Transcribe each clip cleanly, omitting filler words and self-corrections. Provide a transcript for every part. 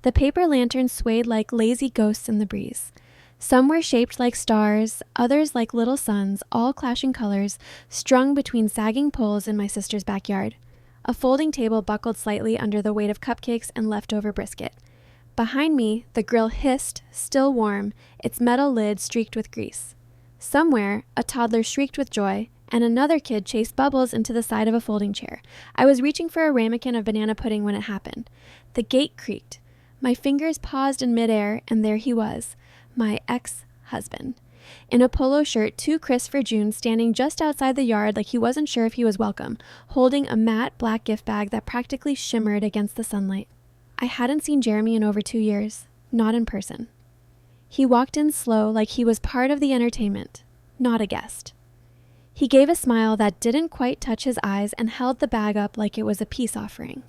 The paper lanterns swayed like lazy ghosts in the breeze. Some were shaped like stars, others like little suns, all clashing colors, strung between sagging poles in my sister's backyard. A folding table buckled slightly under the weight of cupcakes and leftover brisket. Behind me, the grill hissed, still warm, its metal lid streaked with grease. Somewhere, a toddler shrieked with joy, and another kid chased bubbles into the side of a folding chair. I was reaching for a ramekin of banana pudding when it happened. The gate creaked. My fingers paused in midair, and there he was, my ex-husband, in a polo shirt too crisp for June, standing just outside the yard like he wasn't sure if he was welcome, holding a matte black gift bag that practically shimmered against the sunlight. I hadn't seen Jeremy in over 2 years, not in person. He walked in slow like he was part of the entertainment, not a guest. He gave a smile that didn't quite touch his eyes and held the bag up like it was a peace offering.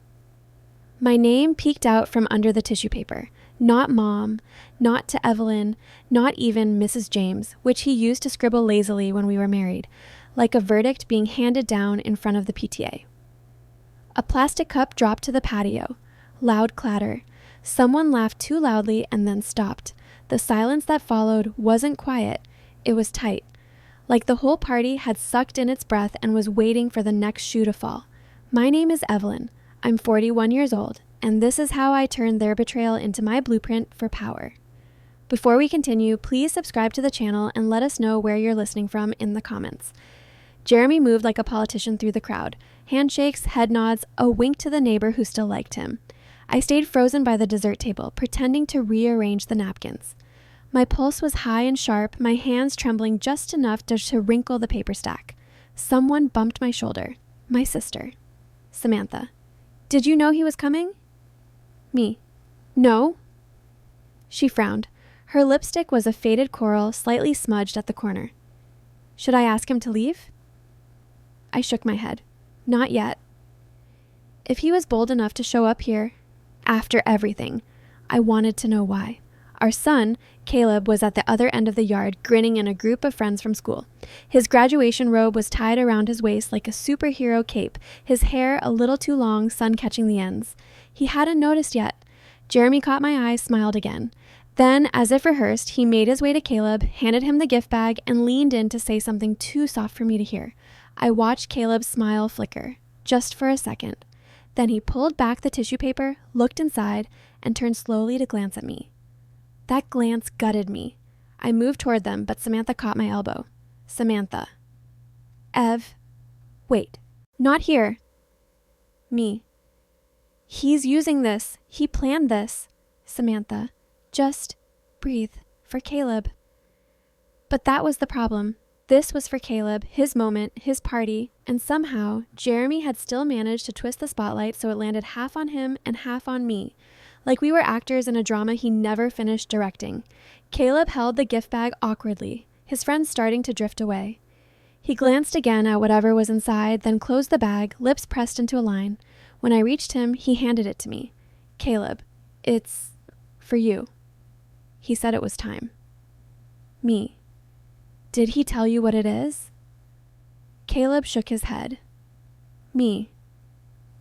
My name peeked out from under the tissue paper. Not Mom, not to Evelyn, not even Mrs. James, which he used to scribble lazily when we were married, like a verdict being handed down in front of the PTA. A plastic cup dropped to the patio. Loud clatter. Someone laughed too loudly and then stopped. The silence that followed wasn't quiet. It was tight. Like the whole party had sucked in its breath and was waiting for the next shoe to fall. My name is Evelyn. I'm 41 years old, and this is how I turned their betrayal into my blueprint for power. Before we continue, please subscribe to the channel and let us know where you're listening from in the comments. Jeremy moved like a politician through the crowd. Handshakes, head nods, a wink to the neighbor who still liked him. I stayed frozen by the dessert table, pretending to rearrange the napkins. My pulse was high and sharp, my hands trembling just enough to wrinkle the paper stack. Someone bumped my shoulder. My sister. Samantha. Did you know he was coming? Me. No. She frowned. Her lipstick was a faded coral, slightly smudged at the corner. Should I ask him to leave? I shook my head. Not yet. If he was bold enough to show up here, after everything, I wanted to know why. Our son, Caleb, was at the other end of the yard, grinning in a group of friends from school. His graduation robe was tied around his waist like a superhero cape, his hair a little too long, sun catching the ends. He hadn't noticed yet. Jeremy caught my eye, smiled again. Then, as if rehearsed, he made his way to Caleb, handed him the gift bag, and leaned in to say something too soft for me to hear. I watched Caleb's smile flicker, just for a second. Then he pulled back the tissue paper, looked inside, and turned slowly to glance at me. That glance gutted me. I moved toward them, but Samantha caught my elbow. Samantha. Ev. Wait. Not here. Me. He's using this. He planned this. Samantha. Just breathe. For Caleb. But that was the problem. This was for Caleb, his moment, his party, and somehow Jeremy had still managed to twist the spotlight so it landed half on him and half on me. Like we were actors in a drama he never finished directing. Caleb held the gift bag awkwardly, his friends starting to drift away. He glanced again at whatever was inside, then closed the bag, lips pressed into a line. When I reached him, he handed it to me. Caleb, it's for you. He said it was time. Me. Did he tell you what it is? Caleb shook his head. Me.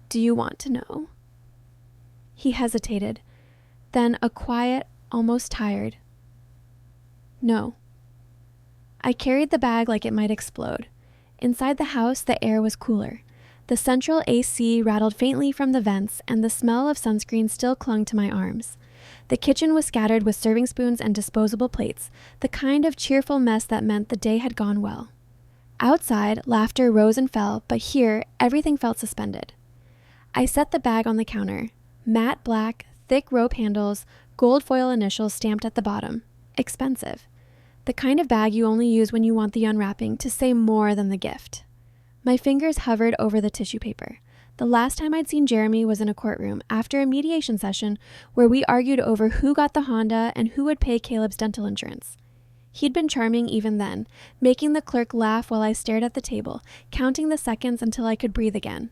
Do you want to know? He hesitated, then a quiet, almost tired. No. I carried the bag like it might explode. Inside the house, the air was cooler. The central AC rattled faintly from the vents, and the smell of sunscreen still clung to my arms. The kitchen was scattered with serving spoons and disposable plates, the kind of cheerful mess that meant the day had gone well. Outside, laughter rose and fell, but here, everything felt suspended. I set the bag on the counter. Matte black, thick rope handles, gold foil initials stamped at the bottom. Expensive. The kind of bag you only use when you want the unwrapping to say more than the gift. My fingers hovered over the tissue paper. The last time I'd seen Jeremy was in a courtroom after a mediation session where we argued over who got the Honda and who would pay Caleb's dental insurance. He'd been charming even then, making the clerk laugh while I stared at the table, counting the seconds until I could breathe again.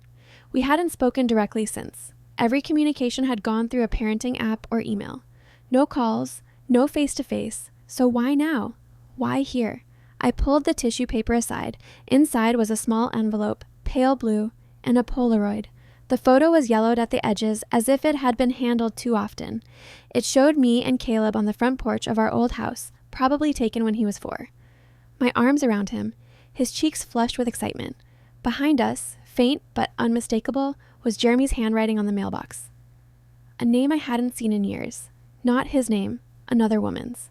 We hadn't spoken directly since. Every communication had gone through a parenting app or email. No calls, no face-to-face. So why now? Why here? I pulled the tissue paper aside. Inside was a small envelope, pale blue, and a Polaroid. The photo was yellowed at the edges as if it had been handled too often. It showed me and Caleb on the front porch of our old house, probably taken when he was 4. My arms around him, his cheeks flushed with excitement. Behind us, faint but unmistakable, was Jeremy's handwriting on the mailbox. A name I hadn't seen in years. Not his name, another woman's.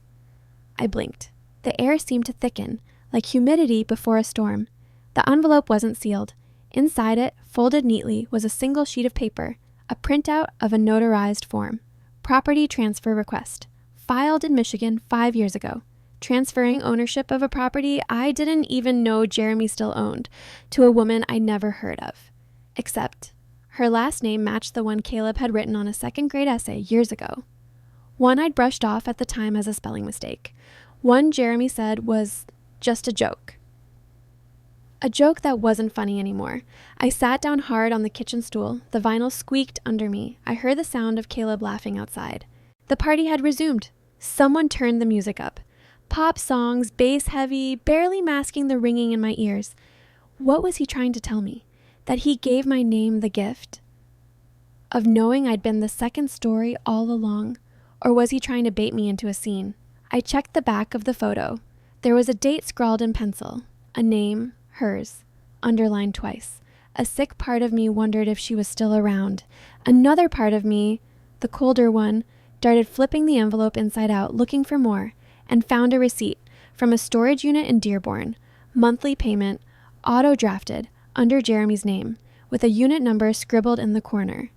I blinked. The air seemed to thicken, like humidity before a storm. The envelope wasn't sealed. Inside it, folded neatly, was a single sheet of paper, a printout of a notarized form. Property transfer request. Filed in Michigan 5 years ago. Transferring ownership of a property I didn't even know Jeremy still owned to a woman I never heard of. Except her last name matched the one Caleb had written on a second-grade essay years ago. One I'd brushed off at the time as a spelling mistake. One Jeremy said was just a joke. A joke that wasn't funny anymore. I sat down hard on the kitchen stool. The vinyl squeaked under me. I heard the sound of Caleb laughing outside. The party had resumed. Someone turned the music up. Pop songs, bass heavy, barely masking the ringing in my ears. What was he trying to tell me? That he gave my name the gift of knowing I'd been the second story all along? Or was he trying to bait me into a scene? I checked the back of the photo. There was a date scrawled in pencil. A name, hers, underlined twice. A sick part of me wondered if she was still around. Another part of me, the colder one, started flipping the envelope inside out, looking for more, and found a receipt from a storage unit in Dearborn. Monthly payment, auto-drafted, under Jeremy's name, with a unit number scribbled in the corner.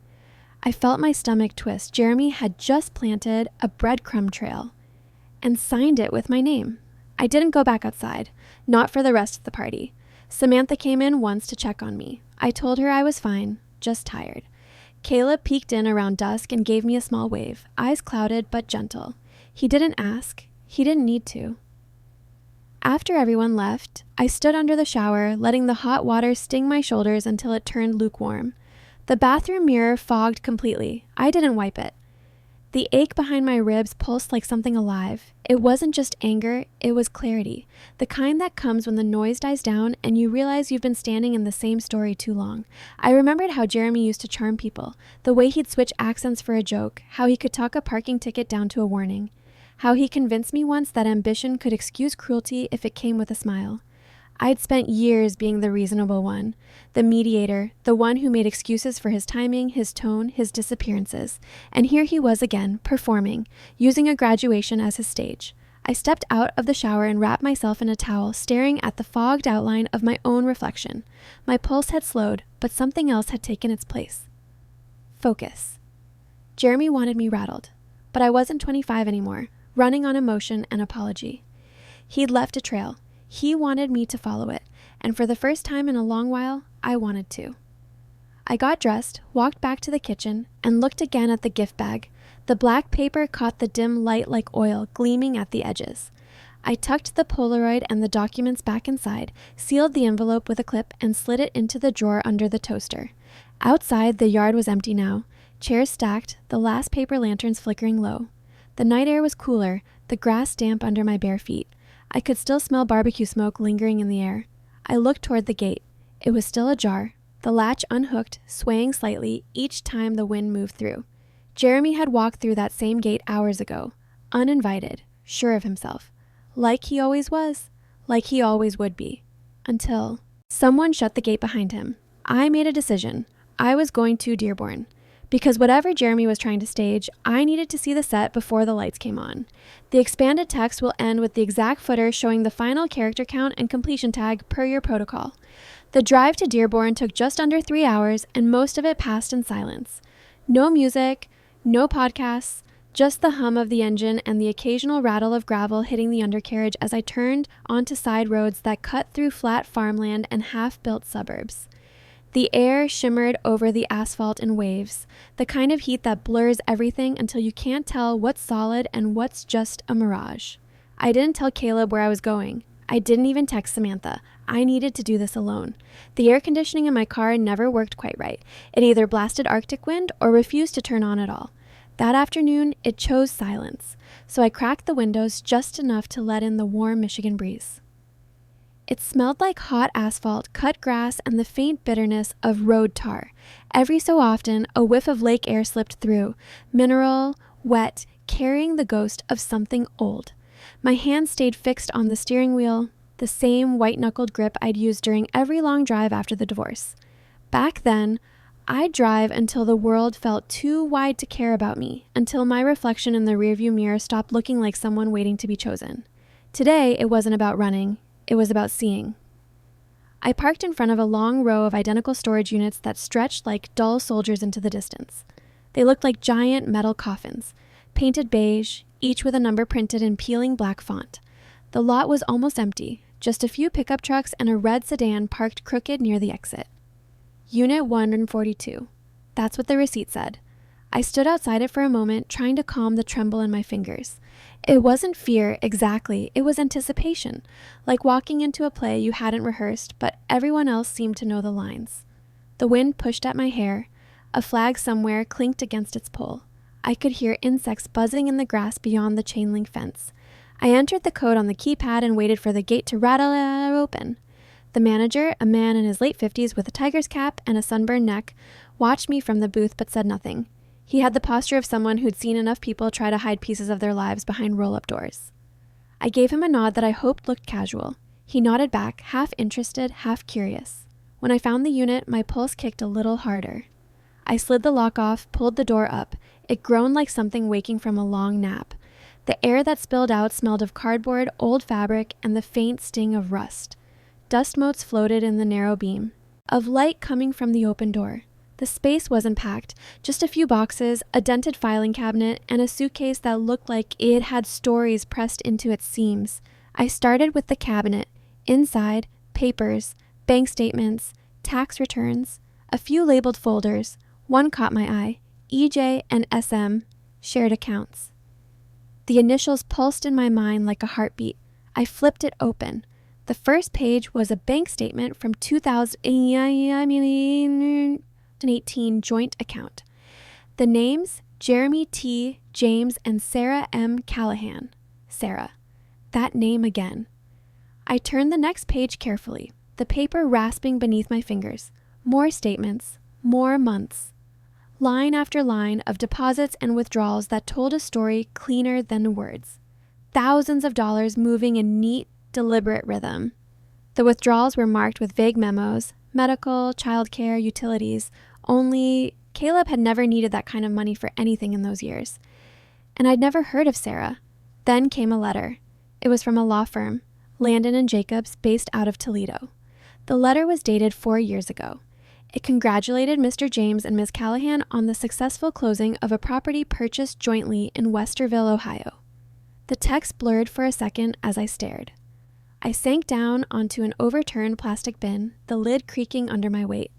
I felt my stomach twist. Jeremy had just planted a breadcrumb trail and signed it with my name. I didn't go back outside, not for the rest of the party. Samantha came in once to check on me. I told her I was fine, just tired. Caleb peeked in around dusk and gave me a small wave, eyes clouded but gentle. He didn't ask. He didn't need to. After everyone left, I stood under the shower, letting the hot water sting my shoulders until it turned lukewarm. The bathroom mirror fogged completely. I didn't wipe it. The ache behind my ribs pulsed like something alive. It wasn't just anger, it was clarity. The kind that comes when the noise dies down and you realize you've been standing in the same story too long. I remembered how Jeremy used to charm people, the way he'd switch accents for a joke, how he could talk a parking ticket down to a warning, how he convinced me once that ambition could excuse cruelty if it came with a smile. I'd spent years being the reasonable one, the mediator, the one who made excuses for his timing, his tone, his disappearances. And here he was again, performing, using a graduation as his stage. I stepped out of the shower and wrapped myself in a towel, staring at the fogged outline of my own reflection. My pulse had slowed, but something else had taken its place. Focus. Jeremy wanted me rattled, but I wasn't 25 anymore, running on emotion and apology. He'd left a trail. He wanted me to follow it, and for the first time in a long while, I wanted to. I got dressed, walked back to the kitchen, and looked again at the gift bag. The black paper caught the dim light like oil, gleaming at the edges. I tucked the Polaroid and the documents back inside, sealed the envelope with a clip, and slid it into the drawer under the toaster. Outside, the yard was empty now, chairs stacked, the last paper lanterns flickering low. The night air was cooler, the grass damp under my bare feet. I could still smell barbecue smoke lingering in the air. I looked toward the gate. It was still ajar, the latch unhooked, swaying slightly each time the wind moved through. Jeremy had walked through that same gate hours ago, uninvited, sure of himself. Like he always was, like he always would be. Until someone shut the gate behind him. I made a decision. I was going to Dearborn. Because whatever Jeremy was trying to stage, I needed to see the set before the lights came on. The expanded text will end with the exact footer showing the final character count and completion tag per your protocol. The drive to Dearborn took just under 3 hours, and most of it passed in silence. No music, no podcasts, just the hum of the engine and the occasional rattle of gravel hitting the undercarriage as I turned onto side roads that cut through flat farmland and half-built suburbs. The air shimmered over the asphalt in waves, the kind of heat that blurs everything until you can't tell what's solid and what's just a mirage. I didn't tell Caleb where I was going. I didn't even text Samantha. I needed to do this alone. The air conditioning in my car never worked quite right. It either blasted Arctic wind or refused to turn on at all. That afternoon, it chose silence, so I cracked the windows just enough to let in the warm Michigan breeze. It smelled like hot asphalt, cut grass, and the faint bitterness of road tar. Every so often, a whiff of lake air slipped through, mineral, wet, carrying the ghost of something old. My hand stayed fixed on the steering wheel, the same white-knuckled grip I'd used during every long drive after the divorce. Back then, I'd drive until the world felt too wide to care about me, until my reflection in the rearview mirror stopped looking like someone waiting to be chosen. Today, it wasn't about running. It was about seeing. I parked in front of a long row of identical storage units that stretched like dull soldiers into the distance. They looked like giant metal coffins, painted beige, each with a number printed in peeling black font. The lot was almost empty, just a few pickup trucks and a red sedan parked crooked near the exit. Unit 142. That's what the receipt said. I stood outside it for a moment, trying to calm the tremble in my fingers. It wasn't fear, exactly. It was anticipation, like walking into a play you hadn't rehearsed, but everyone else seemed to know the lines. The wind pushed at my hair. A flag somewhere clinked against its pole. I could hear insects buzzing in the grass beyond the chain-link fence. I entered the code on the keypad and waited for the gate to rattle open. The manager, a man in his late 50s with a tiger's cap and a sunburned neck, watched me from the booth but said nothing. He had the posture of someone who'd seen enough people try to hide pieces of their lives behind roll-up doors. I gave him a nod that I hoped looked casual. He nodded back, half interested, half curious. When I found the unit, my pulse kicked a little harder. I slid the lock off, pulled the door up. It groaned like something waking from a long nap. The air that spilled out smelled of cardboard, old fabric, and the faint sting of rust. Dust motes floated in the narrow beam, of light coming from the open door. The space wasn't packed, just a few boxes, a dented filing cabinet, and a suitcase that looked like it had stories pressed into its seams. I started with the cabinet. Inside, papers, bank statements, tax returns, a few labeled folders. One caught my eye, EJ and SM, shared accounts. The initials pulsed in my mind like a heartbeat. I flipped it open. The first page was a bank statement from 2018 joint account. The names, Jeremy T. James and Sarah M. Callahan. Sarah. That name again. I turned the next page carefully, the paper rasping beneath my fingers. More statements, more months. Line after line of deposits and withdrawals that told a story cleaner than words. Thousands of dollars moving in neat, deliberate rhythm. The withdrawals were marked with vague memos, medical, childcare, utilities, only Caleb had never needed that kind of money for anything in those years. And I'd never heard of Sarah. Then came a letter. It was from a law firm, Landon and Jacobs, based out of Toledo. The letter was dated 4 years ago. It congratulated Mr. James and Ms. Callahan on the successful closing of a property purchased jointly in Westerville, Ohio. The text blurred for a second as I stared. I sank down onto an overturned plastic bin, the lid creaking under my weight.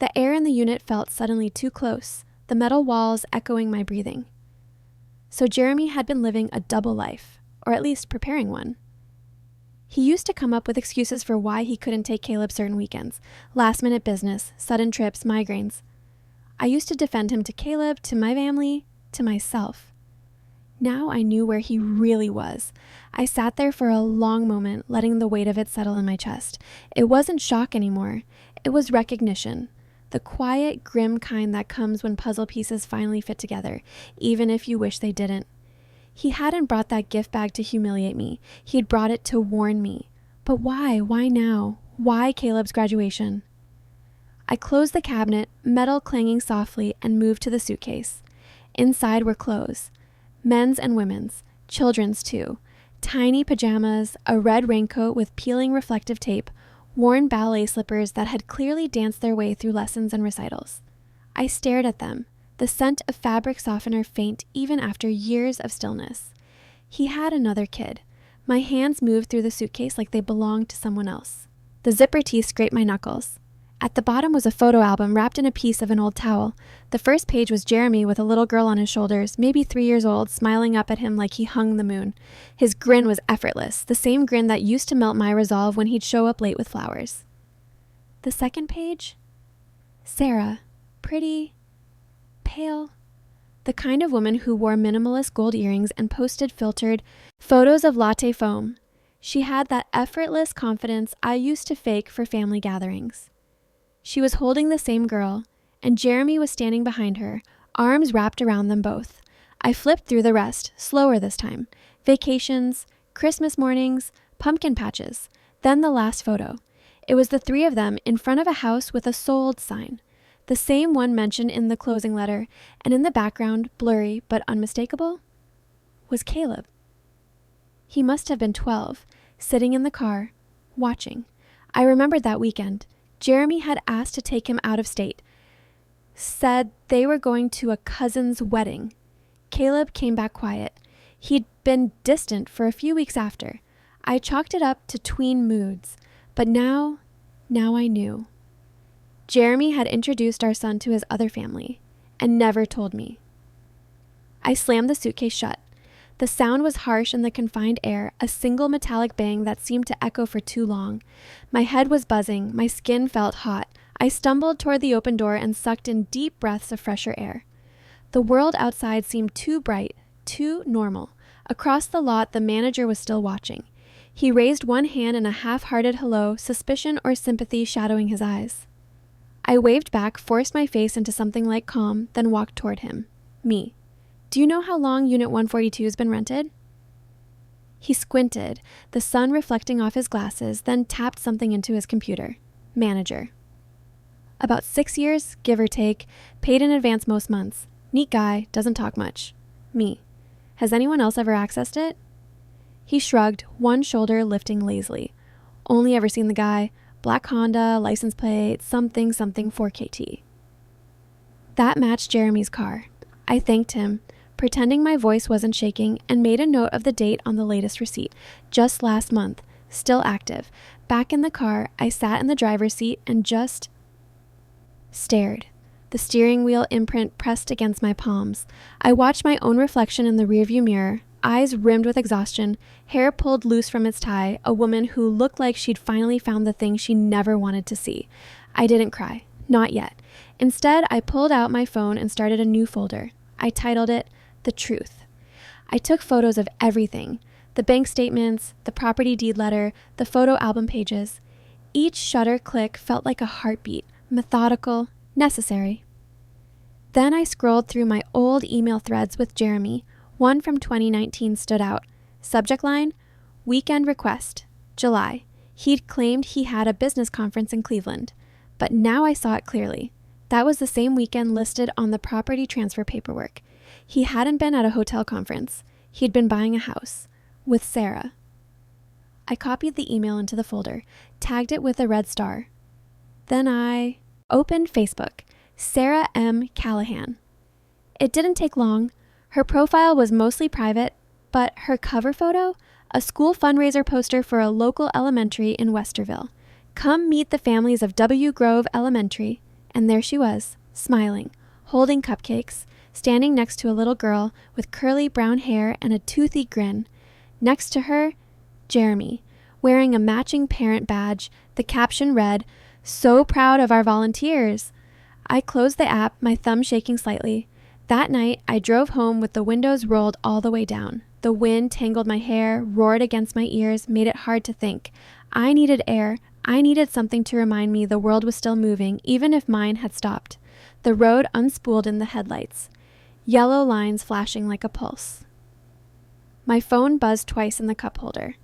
The air in the unit felt suddenly too close, the metal walls echoing my breathing. So Jeremy had been living a double life, or at least preparing one. He used to come up with excuses for why he couldn't take Caleb certain weekends, last-minute business, sudden trips, migraines. I used to defend him to Caleb, to my family, to myself. Now I knew where he really was. I sat there for a long moment, letting the weight of it settle in my chest. It wasn't shock anymore. It was recognition. The quiet, grim kind that comes when puzzle pieces finally fit together, even if you wish they didn't. He hadn't brought that gift bag to humiliate me. He'd brought it to warn me. But why? Why now? Why Caleb's graduation? I closed the cabinet, metal clanging softly, and moved to the suitcase. Inside were clothes. Men's and women's. Children's, too. Tiny pajamas, a red raincoat with peeling reflective tape, worn ballet slippers that had clearly danced their way through lessons and recitals. I stared at them. The scent of fabric softener faint even after years of stillness. He had another kid. My hands moved through the suitcase like they belonged to someone else. The zipper teeth scraped my knuckles. At the bottom was a photo album wrapped in a piece of an old towel. The first page was Jeremy with a little girl on his shoulders, maybe 3 years old, smiling up at him like he hung the moon. His grin was effortless, the same grin that used to melt my resolve when he'd show up late with flowers. The second page? Sarah. Pretty, pale, the kind of woman who wore minimalist gold earrings and posted filtered photos of latte foam. She had that effortless confidence I used to fake for family gatherings. She was holding the same girl, and Jeremy was standing behind her, arms wrapped around them both. I flipped through the rest, slower this time. Vacations, Christmas mornings, pumpkin patches, then the last photo. It was the three of them in front of a house with a sold sign, the same one mentioned in the closing letter, and in the background, blurry but unmistakable, was Caleb. He must have been 12, sitting in the car, watching. I remembered that weekend. Jeremy had asked to take him out of state, said they were going to a cousin's wedding. Caleb came back quiet. He'd been distant for a few weeks after. I chalked it up to tween moods, but now I knew. Jeremy had introduced our son to his other family and never told me. I slammed the suitcase shut. The sound was harsh in the confined air, a single metallic bang that seemed to echo for too long. My head was buzzing, my skin felt hot. I stumbled toward the open door and sucked in deep breaths of fresher air. The world outside seemed too bright, too normal. Across the lot, the manager was still watching. He raised one hand in a half-hearted hello, suspicion or sympathy shadowing his eyes. I waved back, forced my face into something like calm, then walked toward him. Me. Do you know how long Unit 142 has been rented? He squinted, the sun reflecting off his glasses, then tapped something into his computer. Manager. About 6 years, give or take, paid in advance most months. Neat guy, doesn't talk much. Me. Has anyone else ever accessed it? He shrugged, one shoulder lifting lazily. Only ever seen the guy. Black Honda, license plate, something 4KT. That matched Jeremy's car. I thanked him, pretending my voice wasn't shaking, and made a note of the date on the latest receipt. Just last month. Still active. Back in the car, I sat in the driver's seat and just stared. The steering wheel imprint pressed against my palms. I watched my own reflection in the rearview mirror, eyes rimmed with exhaustion, hair pulled loose from its tie, a woman who looked like she'd finally found the thing she never wanted to see. I didn't cry. Not yet. Instead, I pulled out my phone and started a new folder. I titled it, The Truth. I took photos of everything. The bank statements, the property deed letter, the photo album pages. Each shutter click felt like a heartbeat, methodical, necessary. Then I scrolled through my old email threads with Jeremy. One from 2019 stood out. Subject line, Weekend Request, July. He'd claimed he had a business conference in Cleveland. But now I saw it clearly. That was the same weekend listed on the property transfer paperwork. He hadn't been at a hotel conference. He'd been buying a house. With Sarah. I copied the email into the folder, tagged it with a red star. Then I opened Facebook. Sarah M. Callahan. It didn't take long. Her profile was mostly private, but her cover photo, a school fundraiser poster for a local elementary in Westerville. Come meet the families of W. Grove Elementary. And there she was, smiling, holding cupcakes, standing next to a little girl with curly brown hair and a toothy grin. Next to her, Jeremy, wearing a matching parent badge. The caption read, "So proud of our volunteers." I closed the app, my thumb shaking slightly. That night, I drove home with the windows rolled all the way down. The wind tangled my hair, roared against my ears, made it hard to think. I needed air. I needed something to remind me the world was still moving, even if mine had stopped. The road unspooled in the headlights, yellow lines flashing like a pulse. My phone buzzed twice in the cup holder.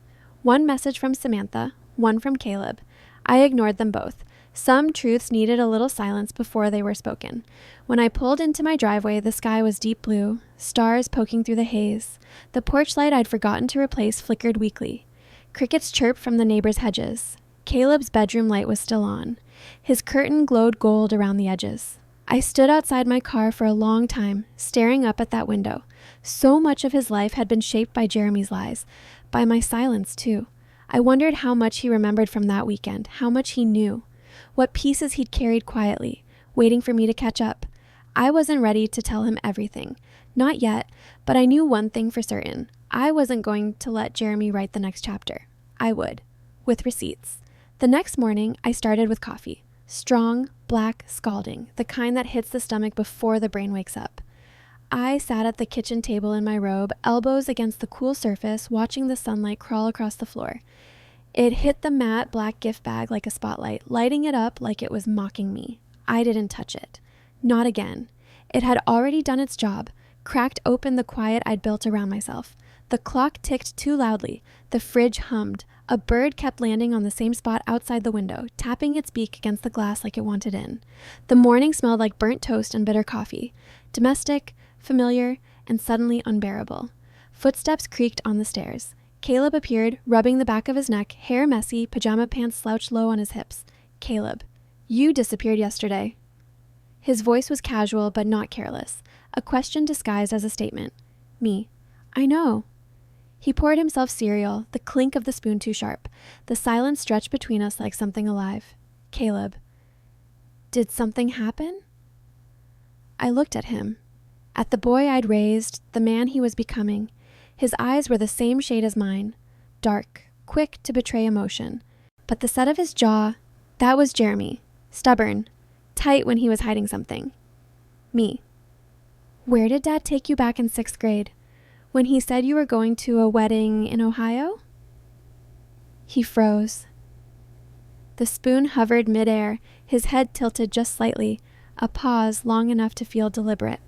One message from Samantha, one from Caleb. I ignored them both. Some truths needed a little silence before they were spoken. When I pulled into my driveway, the sky was deep blue, stars poking through the haze. The porch light I'd forgotten to replace flickered weakly. Crickets chirped from the neighbors' hedges. Caleb's bedroom light was still on. His curtain glowed gold around the edges. I stood outside my car for a long time, staring up at that window. So much of his life had been shaped by Jeremy's lies, by my silence too. I wondered how much he remembered from that weekend, how much he knew. What pieces he'd carried quietly, waiting for me to catch up. I wasn't ready to tell him everything. Not yet, but I knew one thing for certain. I wasn't going to let Jeremy write the next chapter. I would, with receipts. The next morning, I started with coffee. Strong, black, scalding, the kind that hits the stomach before the brain wakes up. I sat at the kitchen table in my robe, elbows against the cool surface, watching the sunlight crawl across the floor. It hit the matte black gift bag like a spotlight, lighting it up like it was mocking me. I didn't touch it. Not again. It had already done its job, cracked open the quiet I'd built around myself. The clock ticked too loudly. The fridge hummed. A bird kept landing on the same spot outside the window, tapping its beak against the glass like it wanted in. The morning smelled like burnt toast and bitter coffee. Domestic, familiar, and suddenly unbearable. Footsteps creaked on the stairs. Caleb appeared, rubbing the back of his neck, hair messy, pajama pants slouched low on his hips. Caleb, you disappeared yesterday. His voice was casual but not careless, a question disguised as a statement. Me, I know. He poured himself cereal, the clink of the spoon too sharp. The silence stretched between us like something alive. Caleb, did something happen? I looked at him, at the boy I'd raised, the man he was becoming. His eyes were the same shade as mine, dark, quick to betray emotion. But the set of his jaw, that was Jeremy, stubborn, tight when he was hiding something. Me, where did Dad take you back in 6th grade? When he said you were going to a wedding in Ohio? He froze. The spoon hovered midair, his head tilted just slightly, a pause long enough to feel deliberate.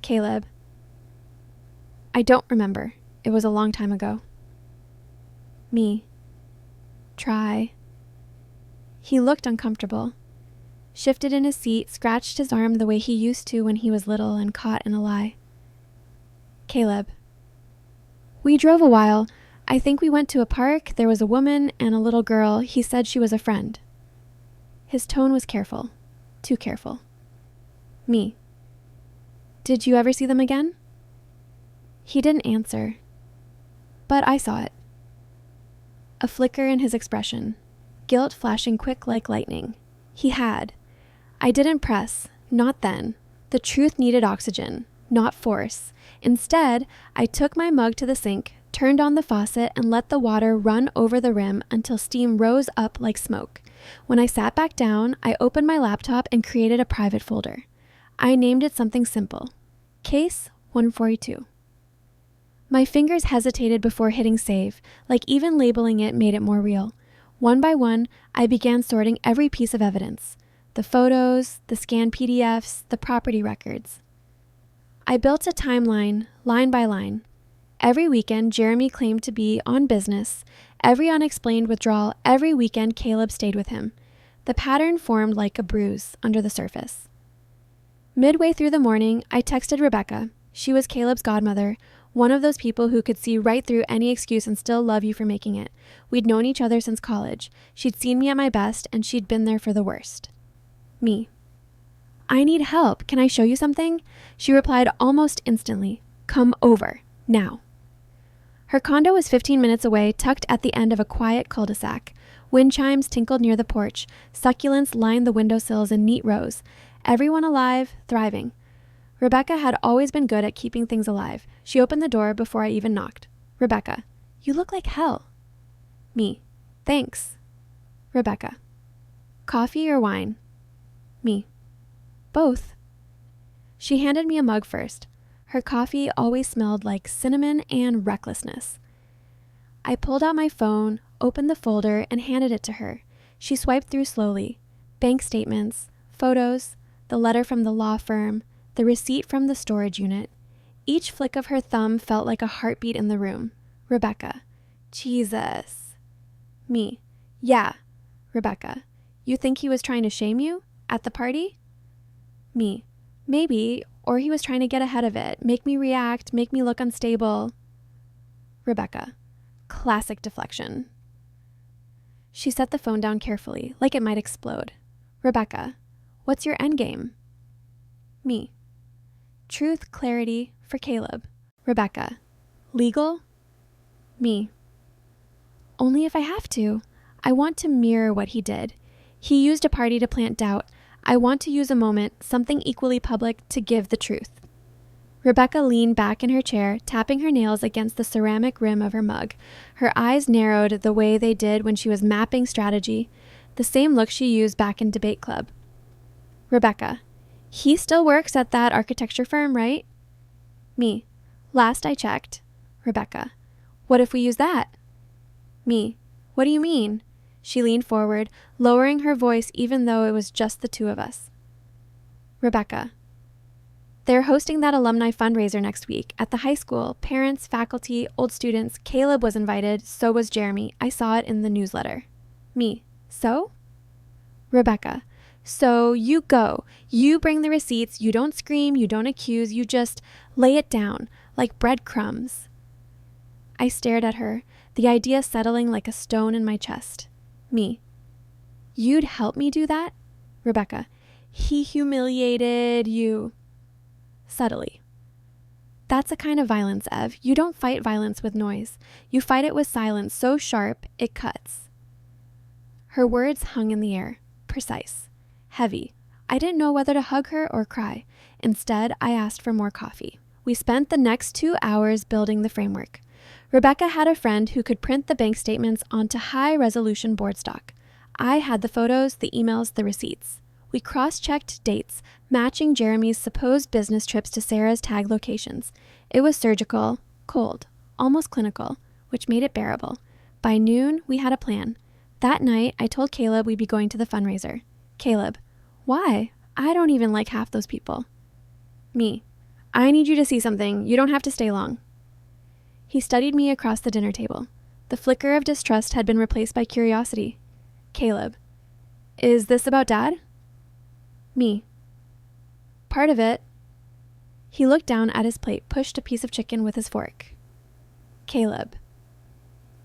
Caleb, I don't remember. It was a long time ago. Me, try. He looked uncomfortable, shifted in his seat, scratched his arm the way he used to when he was little and caught in a lie. Caleb, we drove a while. I think we went to a park. There was a woman and a little girl. He said she was a friend. His tone was careful, too careful. Me, did you ever see them again? He didn't answer, but I saw it. A flicker in his expression, guilt flashing quick like lightning. He had. I didn't press, not then. The truth needed oxygen, not force. Instead, I took my mug to the sink, turned on the faucet, and let the water run over the rim until steam rose up like smoke. When I sat back down, I opened my laptop and created a private folder. I named it something simple. Case 142. My fingers hesitated before hitting save, like even labeling it made it more real. One by one, I began sorting every piece of evidence. The photos, the scanned PDFs, the property records. I built a timeline, line by line. Every weekend, Jeremy claimed to be on business. Every unexplained withdrawal, every weekend, Caleb stayed with him. The pattern formed like a bruise under the surface. Midway through the morning, I texted Rebecca. She was Caleb's godmother, one of those people who could see right through any excuse and still love you for making it. We'd known each other since college. She'd seen me at my best, and she'd been there for the worst. Me. I need help. Can I show you something? She replied almost instantly. Come over, now. Her condo was 15 minutes away, tucked at the end of a quiet cul-de-sac. Wind chimes tinkled near the porch. Succulents lined the windowsills in neat rows. Everyone alive, thriving. Rebecca had always been good at keeping things alive. She opened the door before I even knocked. Rebecca, you look like hell. Me, thanks. Rebecca, coffee or wine? Me, both. She handed me a mug first. Her coffee always smelled like cinnamon and recklessness. I pulled out my phone, opened the folder, and handed it to her. She swiped through slowly. Bank statements, photos, the letter from the law firm, the receipt from the storage unit. Each flick of her thumb felt like a heartbeat in the room. Rebecca, Jesus. Me, yeah. Rebecca, you think he was trying to shame you? At the party? Me, maybe, or he was trying to get ahead of it, make me react, make me look unstable. Rebecca, classic deflection. She set the phone down carefully, like it might explode. Rebecca, what's your endgame? Me, truth, clarity, for Caleb. Rebecca, legal? Me, only if I have to. I want to mirror what he did. He used a party to plant doubt. I want to use a moment, something equally public, to give the truth. Rebecca leaned back in her chair, tapping her nails against the ceramic rim of her mug. Her eyes narrowed the way they did when she was mapping strategy, the same look she used back in debate club. Rebecca, He still works at that architecture firm, right? Me. Last I checked. Rebecca. What if we use that? Me. What do you mean? She leaned forward, lowering her voice even though it was just the two of us. Rebecca. They're hosting that alumni fundraiser next week at the high school. Parents, faculty, old students. Caleb was invited, so was Jeremy. I saw it in the newsletter. Me. So? Rebecca. So you go. You bring the receipts. You don't scream. You don't accuse. You just lay it down like breadcrumbs. I stared at her, the idea settling like a stone in my chest. Me. You'd help me do that? Rebecca. He humiliated you. Subtly. That's a kind of violence, Ev. You don't fight violence with noise. You fight it with silence so sharp it cuts. Her words hung in the air, precise, heavy. I didn't know whether to hug her or cry. Instead, I asked for more coffee. We spent the next 2 hours building the framework. Rebecca had a friend who could print the bank statements onto high-resolution board stock. I had the photos, the emails, the receipts. We cross-checked dates, matching Jeremy's supposed business trips to Sarah's tag locations. It was surgical, cold, almost clinical, which made it bearable. By noon, we had a plan. That night, I told Caleb we'd be going to the fundraiser. Caleb. Why? I don't even like half those people. Me. I need you to see something. You don't have to stay long. He studied me across the dinner table. The flicker of distrust had been replaced by curiosity. Caleb. Is this about Dad? Me. Part of it. He looked down at his plate, pushed a piece of chicken with his fork. Caleb.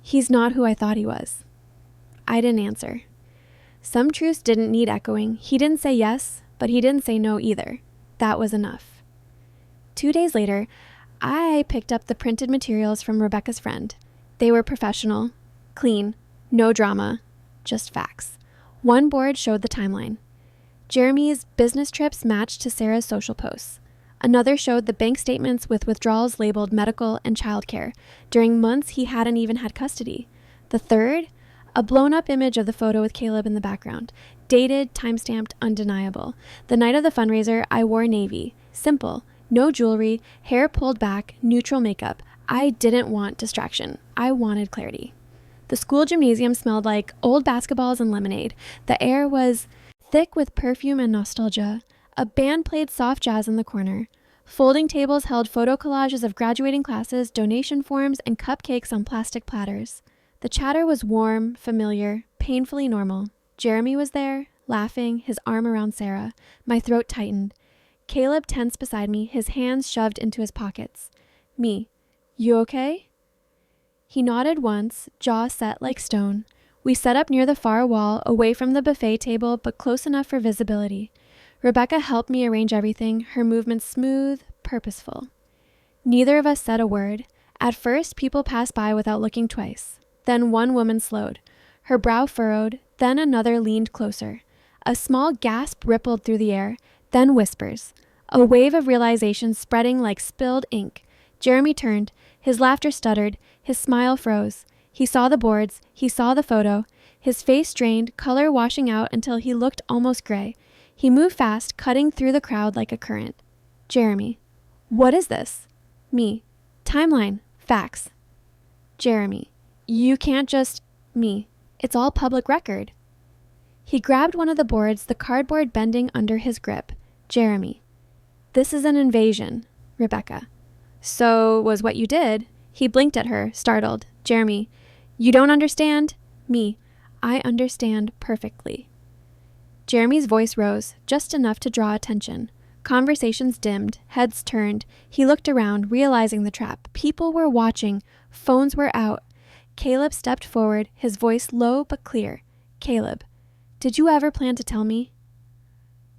He's not who I thought he was. I didn't answer. Some truths didn't need echoing. He didn't say yes, but he didn't say no either. That was enough. 2 days later, I picked up the printed materials from Rebecca's friend. They were professional, clean, no drama, just facts. One board showed the timeline. Jeremy's business trips matched to Sarah's social posts. Another showed the bank statements with withdrawals labeled medical and childcare during months he hadn't even had custody. The third, a blown-up image of the photo with Caleb in the background. Dated, time-stamped, undeniable. The night of the fundraiser, I wore navy. Simple. No jewelry, hair pulled back, neutral makeup. I didn't want distraction. I wanted clarity. The school gymnasium smelled like old basketballs and lemonade. The air was thick with perfume and nostalgia. A band played soft jazz in the corner. Folding tables held photo collages of graduating classes, donation forms, and cupcakes on plastic platters. The chatter was warm, familiar, painfully normal. Jeremy was there, laughing, his arm around Sarah. My throat tightened. Caleb tensed beside me, his hands shoved into his pockets. Me. You okay? He nodded once, jaw set like stone. We set up near the far wall, away from the buffet table, but close enough for visibility. Rebecca helped me arrange everything, her movements smooth, purposeful. Neither of us said a word. At first, people passed by without looking twice. Then one woman slowed. Her brow furrowed, then another leaned closer. A small gasp rippled through the air, then whispers. A wave of realization spreading like spilled ink. Jeremy turned. His laughter stuttered. His smile froze. He saw the boards. He saw the photo. His face strained, color washing out until he looked almost gray. He moved fast, cutting through the crowd like a current. Jeremy. What is this? Me. Timeline. Facts. Jeremy. You can't just... Me. It's all public record. He grabbed one of the boards, the cardboard bending under his grip. Jeremy. This is an invasion. Rebecca. So was what you did? He blinked at her, startled. Jeremy. You don't understand? Me. I understand perfectly. Jeremy's voice rose, just enough to draw attention. Conversations dimmed, heads turned. He looked around, realizing the trap. People were watching. Phones were out. Caleb stepped forward, his voice low but clear. Caleb. Did you ever plan to tell me?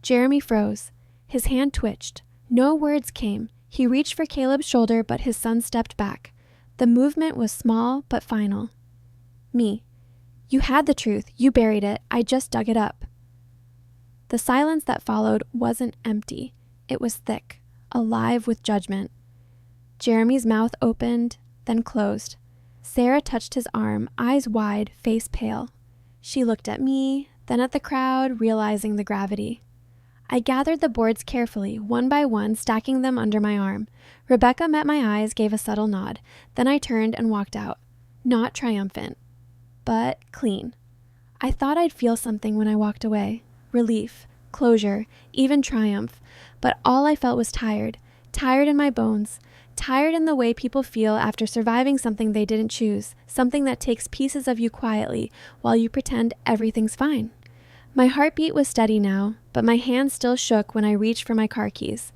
Jeremy froze. His hand twitched. No words came. He reached for Caleb's shoulder, but his son stepped back. The movement was small but final. Me. You had the truth. You buried it. I just dug it up. The silence that followed wasn't empty. It was thick, alive with judgment. Jeremy's mouth opened, then closed. Sarah touched his arm, eyes wide, face pale. She looked at me, then at the crowd, realizing the gravity. I gathered the boards carefully, one by one, stacking them under my arm. Rebecca met my eyes, gave a subtle nod. Then I turned and walked out. Not triumphant, but clean. I thought I'd feel something when I walked away. Relief, closure, even triumph. But all I felt was tired. Tired in my bones. Tired in the way people feel after surviving something they didn't choose. Something that takes pieces of you quietly while you pretend everything's fine. My heartbeat was steady now, but my hand still shook when I reached for my car keys.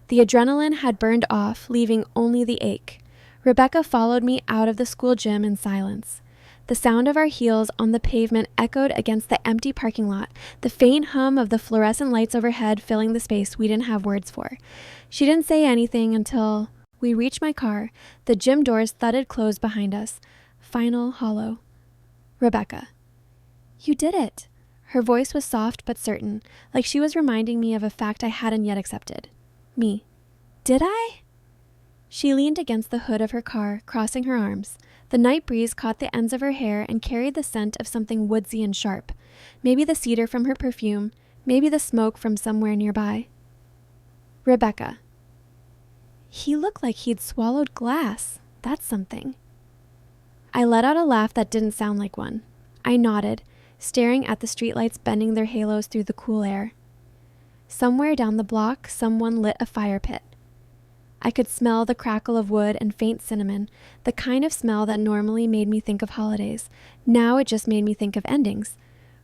The adrenaline had burned off, leaving only the ache. Rebecca followed me out of the school gym in silence. The sound of our heels on the pavement echoed against the empty parking lot, the faint hum of the fluorescent lights overhead filling the space we didn't have words for. She didn't say anything until we reached my car. The gym doors thudded closed behind us. Final hollow. Rebecca. You did it. Her voice was soft but certain, like she was reminding me of a fact I hadn't yet accepted. Me. Did I? She leaned against the hood of her car, crossing her arms. The night breeze caught the ends of her hair and carried the scent of something woodsy and sharp. Maybe the cedar from her perfume, maybe the smoke from somewhere nearby. Rebecca. He looked like he'd swallowed glass. That's something. I let out a laugh that didn't sound like one. I nodded, staring at the streetlights bending their halos through the cool air. Somewhere down the block, someone lit a fire pit. I could smell the crackle of wood and faint cinnamon, the kind of smell that normally made me think of holidays. Now it just made me think of endings.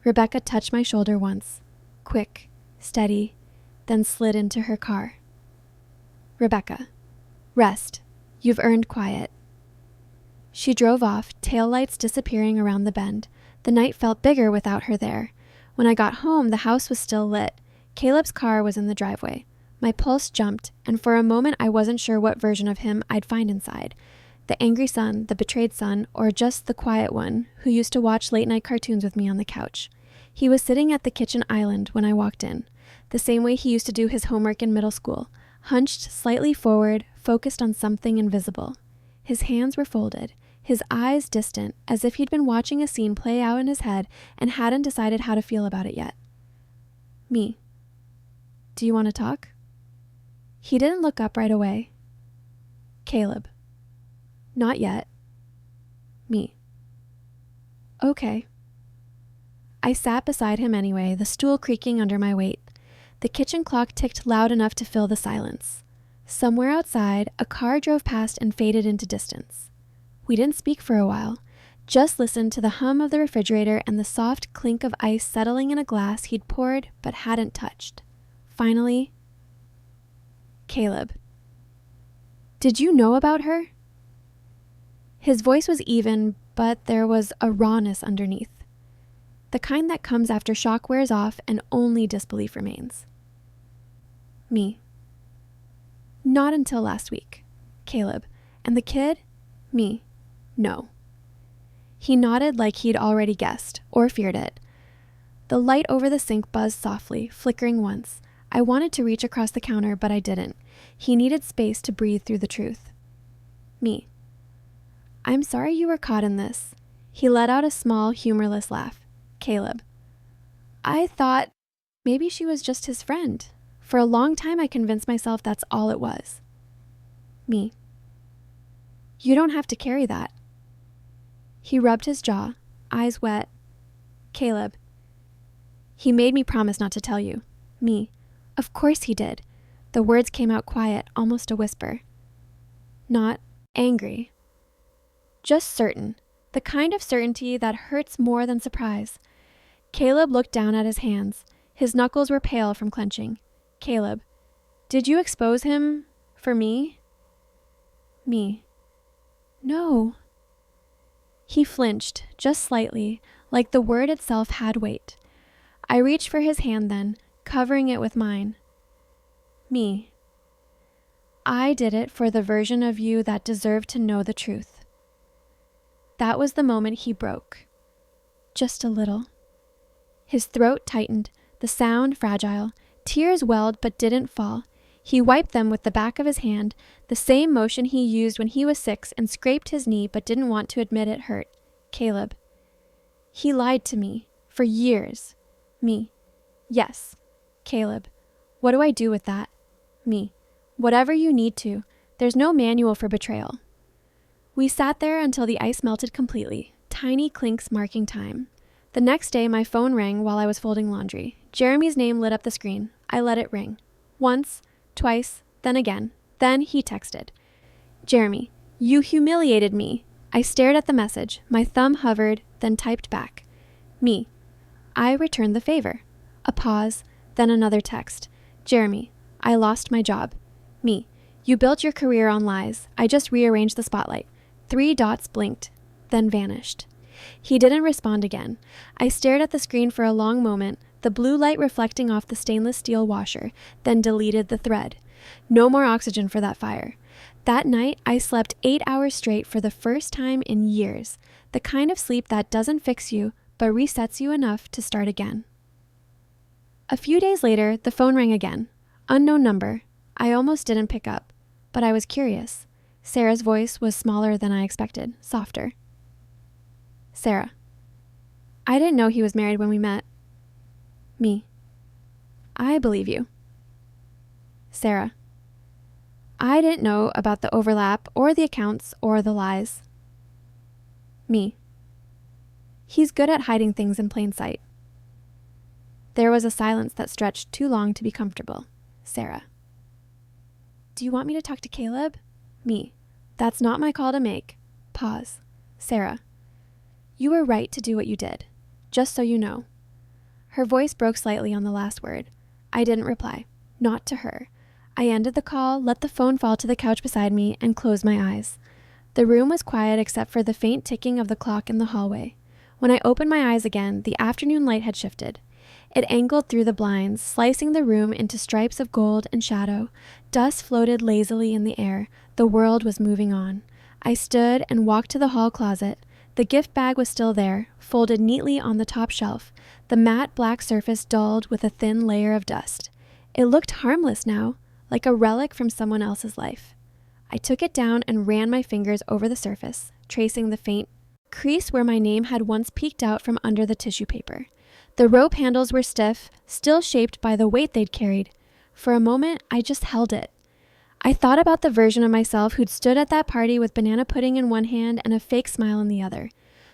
Rebecca touched my shoulder once. Quick, steady, then slid into her car. Rebecca. Rest. You've earned quiet. She drove off, taillights disappearing around the bend. The night felt bigger without her there. When I got home, the house was still lit. Caleb's car was in the driveway. My pulse jumped, and for a moment I wasn't sure what version of him I'd find inside. The angry son, the betrayed son, or just the quiet one who used to watch late-night cartoons with me on the couch. He was sitting at the kitchen island when I walked in, the same way he used to do his homework in middle school, hunched slightly forward, focused on something invisible. His hands were folded, his eyes distant, as if he'd been watching a scene play out in his head and hadn't decided how to feel about it yet. Me. Do you want to talk? He didn't look up right away. Caleb. Not yet. Me. Okay. I sat beside him anyway, the stool creaking under my weight. The kitchen clock ticked loud enough to fill the silence. Somewhere outside, a car drove past and faded into distance. We didn't speak for a while, just listened to the hum of the refrigerator and the soft clink of ice settling in a glass he'd poured but hadn't touched. Finally, Caleb. Did you know about her? His voice was even, but there was a rawness underneath. The kind that comes after shock wears off and only disbelief remains. Me. Not until last week. Caleb. And the kid? Me. No. He nodded like he'd already guessed, or feared it. The light over the sink buzzed softly, flickering once. I wanted to reach across the counter, but I didn't. He needed space to breathe through the truth. Me. I'm sorry you were caught in this. He let out a small, humorless laugh. Caleb. I thought maybe she was just his friend. For a long time I convinced myself that's all it was. Me. You don't have to carry that. He rubbed his jaw, eyes wet. Caleb. He made me promise not to tell you. Me. Of course he did. The words came out quiet, almost a whisper. Not angry. Just certain. The kind of certainty that hurts more than surprise. Caleb looked down at his hands. His knuckles were pale from clenching. Caleb. Did you expose him for me? Me. No. He flinched, just slightly, like the word itself had weight. I reached for his hand then, covering it with mine. Me. I did it for the version of you that deserved to know the truth. That was the moment he broke. Just a little. His throat tightened, the sound fragile. Tears welled but didn't fall. He wiped them with the back of his hand, the same motion he used when he was 6 and scraped his knee but didn't want to admit it hurt. Caleb. He lied to me. For years. Me. Yes. Caleb. What do I do with that? Me. Whatever you need to. There's no manual for betrayal. We sat there until the ice melted completely, tiny clinks marking time. The next day, my phone rang while I was folding laundry. Jeremy's name lit up the screen. I let it ring. Once, twice, then again. Then he texted. Jeremy, you humiliated me. I stared at the message. My thumb hovered, then typed back. Me. I returned the favor. A pause, then another text. Jeremy, I lost my job. Me. You built your career on lies. I just rearranged the spotlight. 3 dots blinked, then vanished. He didn't respond again. I stared at the screen for a long moment, the blue light reflecting off the stainless steel washer, then deleted the thread. No more oxygen for that fire. That night, I slept 8 hours straight for the first time in years, the kind of sleep that doesn't fix you, but resets you enough to start again. A few days later, the phone rang again. Unknown number. I almost didn't pick up, but I was curious. Sarah's voice was smaller than I expected, softer. Sarah. I didn't know he was married when we met. Me. I believe you. Sarah. I didn't know about the overlap or the accounts or the lies. Me. He's good at hiding things in plain sight. There was a silence that stretched too long to be comfortable. Sarah. Do you want me to talk to Caleb? Me. That's not my call to make. Pause. Sarah. You were right to do what you did. Just so you know. Her voice broke slightly on the last word. I didn't reply. Not to her. I ended the call, let the phone fall to the couch beside me, and closed my eyes. The room was quiet except for the faint ticking of the clock in the hallway. When I opened my eyes again, the afternoon light had shifted. It angled through the blinds, slicing the room into stripes of gold and shadow. Dust floated lazily in the air. The world was moving on. I stood and walked to the hall closet. The gift bag was still there, folded neatly on the top shelf, the matte black surface dulled with a thin layer of dust. It looked harmless now, like a relic from someone else's life. I took it down and ran my fingers over the surface, tracing the faint crease where my name had once peeked out from under the tissue paper. The rope handles were stiff, still shaped by the weight they'd carried. For a moment, I just held it. I thought about the version of myself who'd stood at that party with banana pudding in one hand and a fake smile in the other.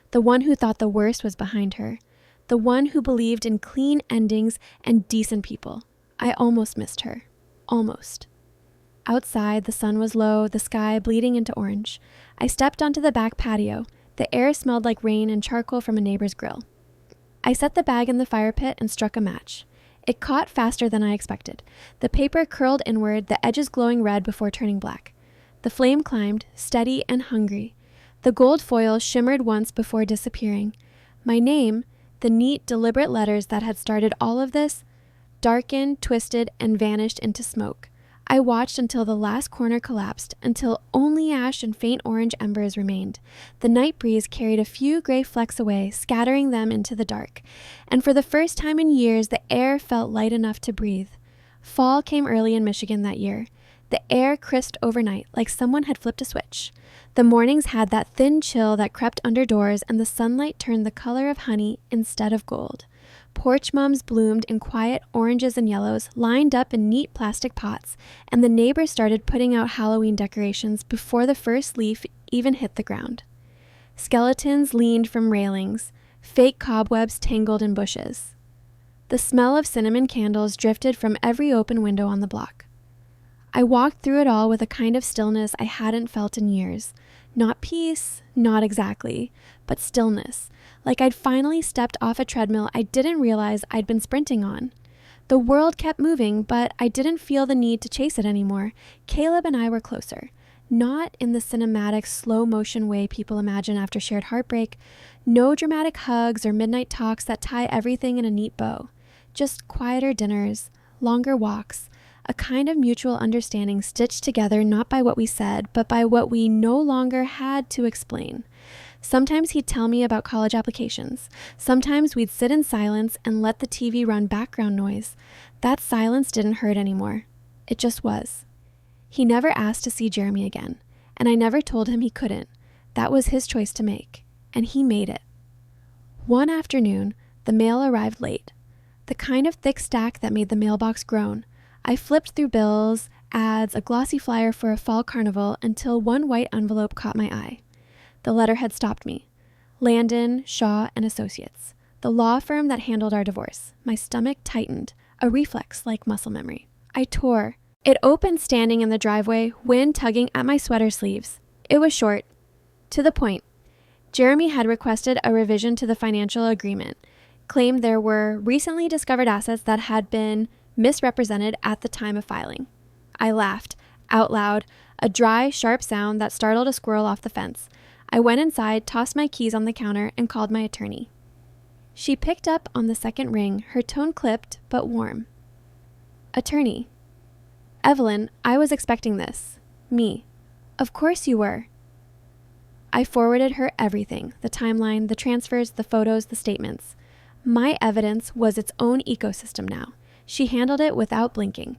The one who thought the worst was behind her. The one who believed in clean endings and decent people. I almost missed her. Almost. Outside, the sun was low, the sky bleeding into orange. I stepped onto the back patio. The air smelled like rain and charcoal from a neighbor's grill. I set the bag in the fire pit and struck a match. It caught faster than I expected. The paper curled inward, the edges glowing red before turning black. The flame climbed, steady and hungry. The gold foil shimmered once before disappearing. My name, the neat, deliberate letters that had started all of this, darkened, twisted, and vanished into smoke. I watched until the last corner collapsed, until only ash and faint orange embers remained. The night breeze carried a few gray flecks away, scattering them into the dark. And for the first time in years, the air felt light enough to breathe. Fall came early in Michigan that year. The air crisped overnight, like someone had flipped a switch. The mornings had that thin chill that crept under doors, and the sunlight turned the color of honey instead of gold. Porch mums bloomed in quiet oranges and yellows, lined up in neat plastic pots, and the neighbors started putting out Halloween decorations before the first leaf even hit the ground. Skeletons leaned from railings, fake cobwebs tangled in bushes. The smell of cinnamon candles drifted from every open window on the block. I walked through it all with a kind of stillness I hadn't felt in years. Not peace, not exactly, but stillness. Like I'd finally stepped off a treadmill I didn't realize I'd been sprinting on. The world kept moving, but I didn't feel the need to chase it anymore. Caleb and I were closer. Not in the cinematic, slow-motion way people imagine after shared heartbreak. No dramatic hugs or midnight talks that tie everything in a neat bow. Just quieter dinners, longer walks, a kind of mutual understanding stitched together not by what we said, but by what we no longer had to explain. Sometimes he'd tell me about college applications. Sometimes we'd sit in silence and let the TV run background noise. That silence didn't hurt anymore. It just was. He never asked to see Jeremy again, and I never told him he couldn't. That was his choice to make, and he made it. One afternoon, the mail arrived late. The kind of thick stack that made the mailbox groan. I flipped through bills, ads, a glossy flyer for a fall carnival until one white envelope caught my eye. The letterhead stopped me. Landon, Shaw, and Associates, the law firm that handled our divorce. My stomach tightened, a reflex like muscle memory. I tore. It opened standing in the driveway, wind tugging at my sweater sleeves. It was short. To the point. Jeremy had requested a revision to the financial agreement, claimed there were recently discovered assets that had been misrepresented at the time of filing. I laughed, out loud, a dry, sharp sound that startled a squirrel off the fence. I went inside, tossed my keys on the counter, and called my attorney. She picked up on the second ring, her tone clipped but warm. Attorney. Evelyn, I was expecting this. Me. Of course you were. I forwarded her everything, the timeline, the transfers, the photos, the statements. My evidence was its own ecosystem now. She handled it without blinking.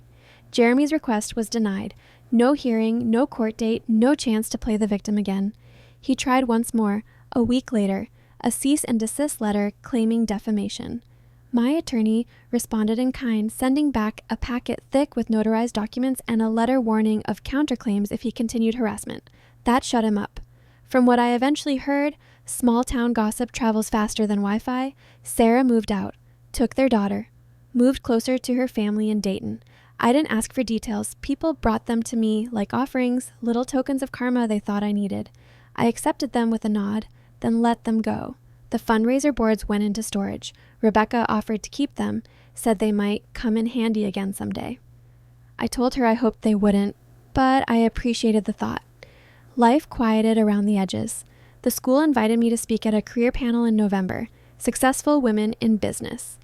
Jeremy's request was denied. No hearing, no court date, no chance to play the victim again. He tried once more, a week later, a cease and desist letter claiming defamation. My attorney responded in kind, sending back a packet thick with notarized documents and a letter warning of counterclaims if he continued harassment. That shut him up. From what I eventually heard, small-town gossip travels faster than Wi-Fi. Sarah moved out, took their daughter, moved closer to her family in Dayton. I didn't ask for details. People brought them to me like offerings, little tokens of karma they thought I needed. I accepted them with a nod, then let them go. The fundraiser boards went into storage. Rebecca offered to keep them, said they might come in handy again someday. I told her I hoped they wouldn't, but I appreciated the thought. Life quieted around the edges. The school invited me to speak at a career panel in November, Successful Women in Business.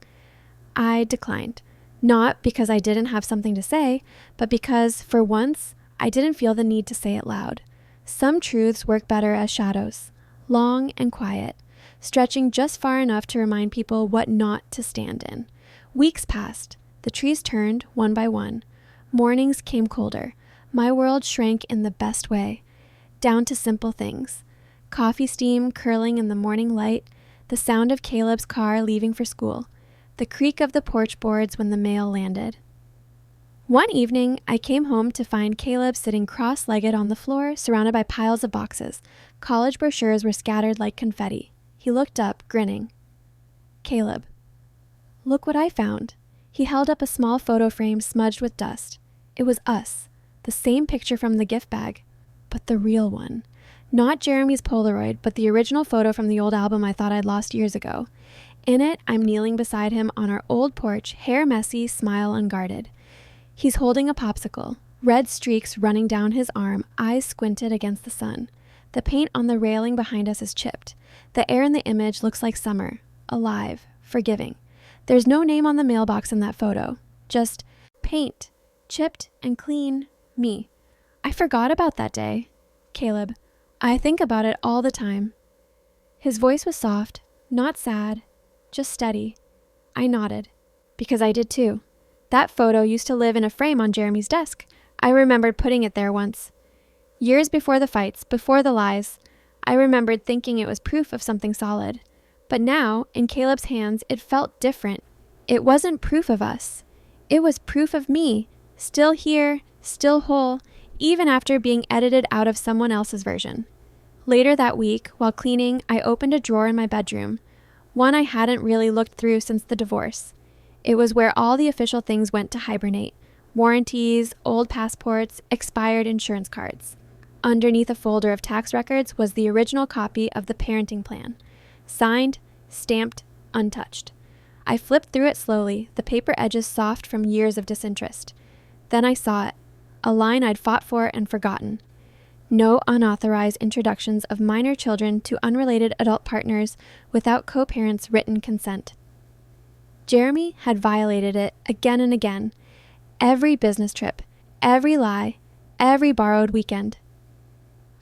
I declined, not because I didn't have something to say, but because, for once, I didn't feel the need to say it loud. Some truths work better as shadows, long and quiet, stretching just far enough to remind people what not to stand in. Weeks passed. The trees turned, one by one. Mornings came colder. My world shrank in the best way, down to simple things. Coffee steam curling in the morning light, the sound of Caleb's car leaving for school, the creak of the porch boards when the mail landed. One evening, I came home to find Caleb sitting cross-legged on the floor, surrounded by piles of boxes. College brochures were scattered like confetti. He looked up, grinning. Caleb. Look what I found. He held up a small photo frame smudged with dust. It was us, the same picture from the gift bag, but the real one. Not Jeremy's Polaroid, but the original photo from the old album I thought I'd lost years ago. In it, I'm kneeling beside him on our old porch, hair messy, smile unguarded. He's holding a popsicle, red streaks running down his arm, eyes squinted against the sun. The paint on the railing behind us is chipped. The air in the image looks like summer, alive, forgiving. There's no name on the mailbox in that photo, just paint, chipped and clean, me. I forgot about that day. Caleb. I think about it all the time. His voice was soft, not sad, just steady. I nodded, because I did too. That photo used to live in a frame on Jeremy's desk. I remembered putting it there once. Years before the fights, before the lies, I remembered thinking it was proof of something solid. But now, in Caleb's hands, it felt different. It wasn't proof of us. It was proof of me, still here, still whole, even after being edited out of someone else's version. Later that week, while cleaning, I opened a drawer in my bedroom, one I hadn't really looked through since the divorce. It was where all the official things went to hibernate: warranties, old passports, expired insurance cards. Underneath a folder of tax records was the original copy of the parenting plan, signed, stamped, untouched. I flipped through it slowly, the paper edges soft from years of disinterest. Then I saw it, a line I'd fought for and forgotten. No unauthorized introductions of minor children to unrelated adult partners without co-parents' written consent. Jeremy had violated it again and again. Every business trip, every lie, every borrowed weekend.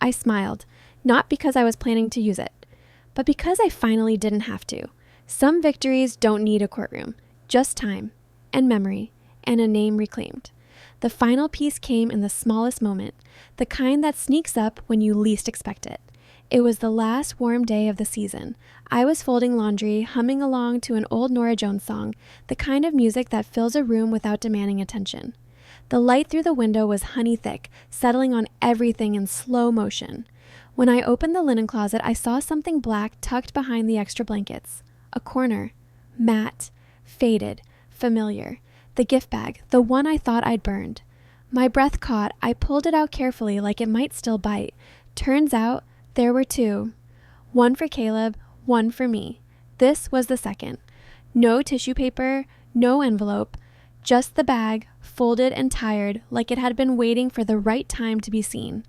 I smiled, not because I was planning to use it, but because I finally didn't have to. Some victories don't need a courtroom, just time, and memory, and a name reclaimed. The final piece came in the smallest moment, the kind that sneaks up when you least expect it. It was the last warm day of the season. I was folding laundry, humming along to an old Norah Jones song, the kind of music that fills a room without demanding attention. The light through the window was honey thick, settling on everything in slow motion. When I opened the linen closet, I saw something black tucked behind the extra blankets. A corner. Matte. Faded. Familiar. The gift bag, the one I thought I'd burned. My breath caught. I pulled it out carefully like it might still bite. Turns out there were two. One for Caleb, one for me. This was the second. No tissue paper, no envelope, just the bag, folded and tired like it had been waiting for the right time to be seen.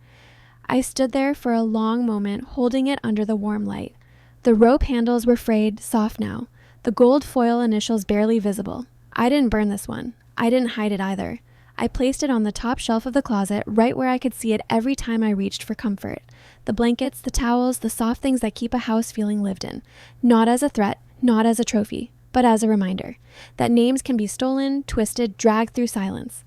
I stood there for a long moment, holding it under the warm light. The rope handles were frayed, soft now, the gold foil initials barely visible. I didn't burn this one. I didn't hide it either. I placed it on the top shelf of the closet, right where I could see it every time I reached for comfort. The blankets, the towels, the soft things that keep a house feeling lived in. Not as a threat, not as a trophy, but as a reminder that names can be stolen, twisted, dragged through silence.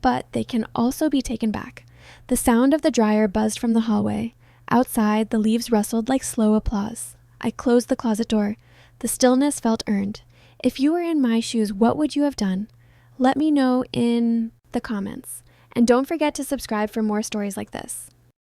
But they can also be taken back. The sound of the dryer buzzed from the hallway. Outside, the leaves rustled like slow applause. I closed the closet door. The stillness felt earned. If you were in my shoes, what would you have done? Let me know in the comments. And don't forget to subscribe for more stories like this.